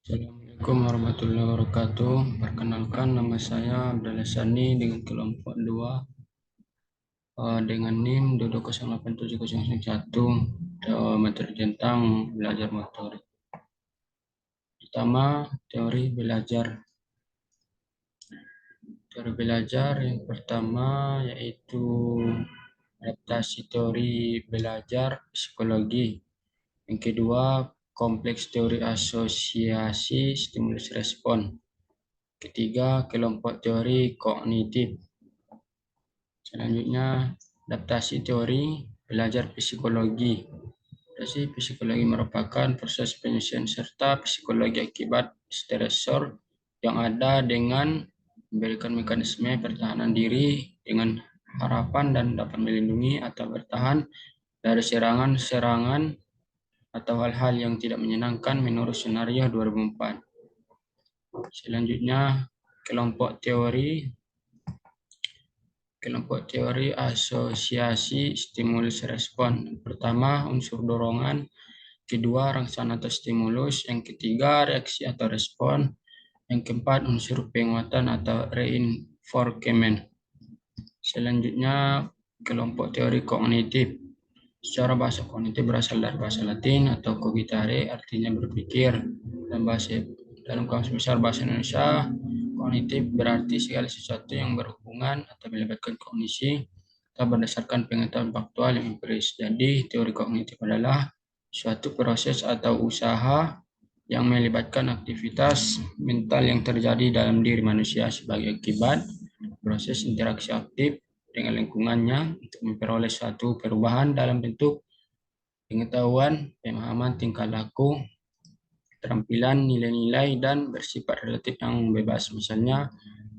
Assalamualaikum warahmatullahi wabarakatuh. Perkenalkan, nama saya Abdallah Sani dengan kelompok 2 dengan NIM 2087001, materi tentang belajar motorik. Pertama, teori belajar. Teori belajar yang pertama yaitu adaptasi teori belajar psikologi. Yang kedua, kompleks teori asosiasi stimulus respon. Ketiga, kelompok teori kognitif. Selanjutnya, adaptasi teori belajar psikologi. Adaptasi psikologi merupakan proses penyelesaian serta psikologi akibat stresor yang ada dengan memberikan mekanisme pertahanan diri dengan harapan dan dapat melindungi atau bertahan dari serangan-serangan atau hal-hal yang tidak menyenangkan menurut skenario 2004. Selanjutnya, kelompok teori asosiasi stimulus respon. Pertama, unsur dorongan. Kedua, rangsangan atau stimulus. Yang ketiga, reaksi atau respon. Yang keempat, unsur penguatan atau reinforcement. Selanjutnya, kelompok teori kognitif. Secara bahasa kognitif berasal dari bahasa Latin atau cogitare, artinya berpikir. Dalam kamus besar bahasa Indonesia, kognitif berarti segala sesuatu yang berhubungan atau melibatkan kognisi atau berdasarkan pengetahuan faktual yang empiris. Jadi, teori kognitif adalah suatu proses atau usaha yang melibatkan aktivitas mental yang terjadi dalam diri manusia sebagai akibat proses interaksi aktif dengan lingkungannya untuk memperoleh suatu perubahan dalam bentuk pengetahuan, pemahaman, tingkah laku, keterampilan, nilai-nilai, dan bersifat relatif yang bebas. Misalnya,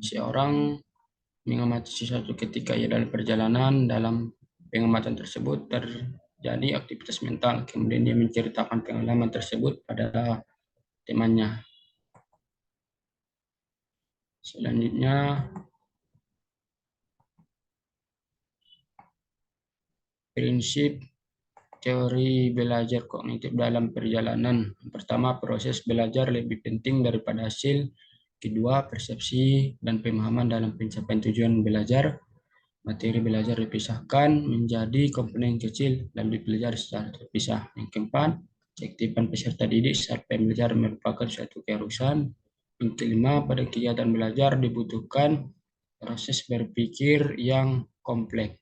seorang mengamati sesuatu ketika ia dalam perjalanan, dalam pengamatan tersebut terjadi aktivitas mental, kemudian dia menceritakan pengalaman tersebut pada temannya. Selanjutnya, prinsip teori belajar kognitif dalam perjalanan. Pertama, proses belajar lebih penting daripada hasil. Kedua, persepsi dan pemahaman dalam pencapaian tujuan belajar. Materi belajar dipisahkan menjadi komponen kecil dan dipelajari secara terpisah. Yang keempat, keaktifan peserta didik saat pembelajaran merupakan suatu keharusan. Yang kelima, pada kegiatan belajar dibutuhkan proses berpikir yang kompleks.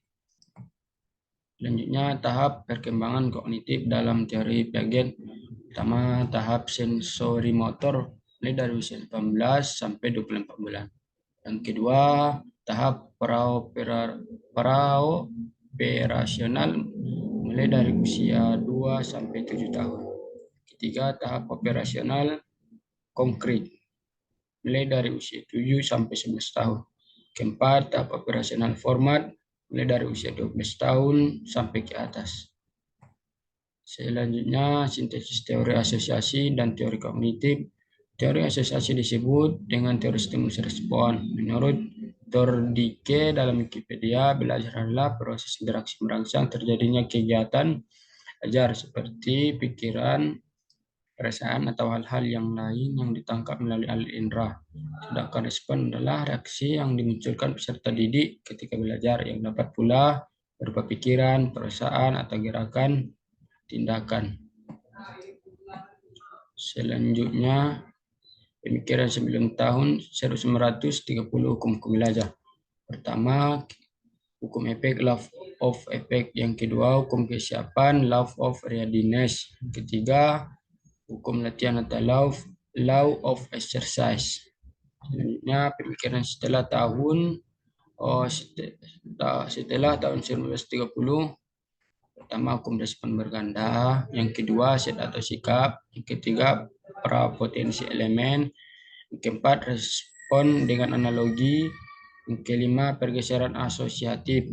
Selanjutnya, tahap perkembangan kognitif dalam teori Piaget. Pertama, tahap sensori motor mulai dari usia 18 sampai 24 bulan. Yang kedua, tahap praoperasional mulai dari usia 2 sampai 7 tahun. Ketiga, tahap operasional konkret mulai dari usia 7 sampai 11 tahun. Keempat, tahap operasional format mulai dari usia 12 tahun sampai ke atas. Selanjutnya, sintesis teori asosiasi dan teori kognitif. Teori asosiasi disebut dengan teori stimulus respon. Menurut Tordike dalam Wikipedia, belajar adalah proses interaksi merangsang terjadinya kegiatan belajar seperti pikiran, perasaan, atau hal-hal yang lain yang ditangkap melalui alat indera. Sedangkan respon adalah reaksi yang dimunculkan peserta didik ketika belajar yang dapat pula berupa pikiran, perasaan, atau gerakan tindakan. Selanjutnya, pemikiran sebelum tahun 1930 hukum belajar. Pertama, hukum efek, law of effect. Yang kedua, hukum kesiapan, law of readiness. Ketiga, hukum latihan atau law of exercise. Selanjutnya, pemikiran setelah tahun 1930. Pertama, hukum respon berganda. Yang kedua, set atau sikap. Yang ketiga, prapotensi elemen. Yang keempat, respon dengan analogi. Yang kelima, pergeseran asosiatif.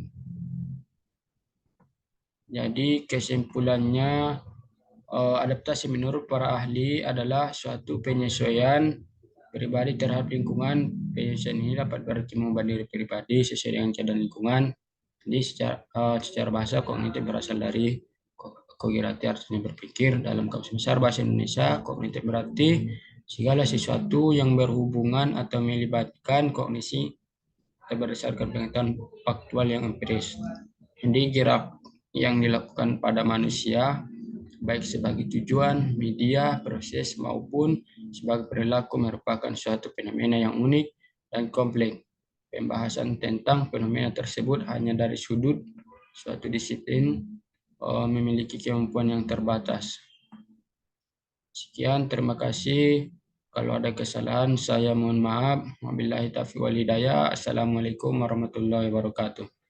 Jadi, kesimpulannya, adaptasi menurut para ahli adalah suatu penyesuaian pribadi terhadap lingkungan. Penyesuaian ini dapat berarti mengubah diri pribadi sesuai dengan keadaan lingkungan. Jadi secara bahasa kognitif berasal dari cogitare, artinya berpikir. Dalam kamus besar bahasa Indonesia, kognitif berarti Segala sesuatu yang berhubungan atau melibatkan kognisi berdasarkan pengetahuan faktual yang empiris. Jadi gerak yang dilakukan pada manusia baik sebagai tujuan, media, proses maupun sebagai perilaku merupakan suatu fenomena yang unik dan kompleks. Pembahasan tentang fenomena tersebut hanya dari sudut suatu disiplin memiliki kemampuan yang terbatas. Sekian, terima kasih. Kalau ada kesalahan, saya mohon maaf. Wabillahi taufiq wal hidayah. Assalamualaikum warahmatullahi wabarakatuh.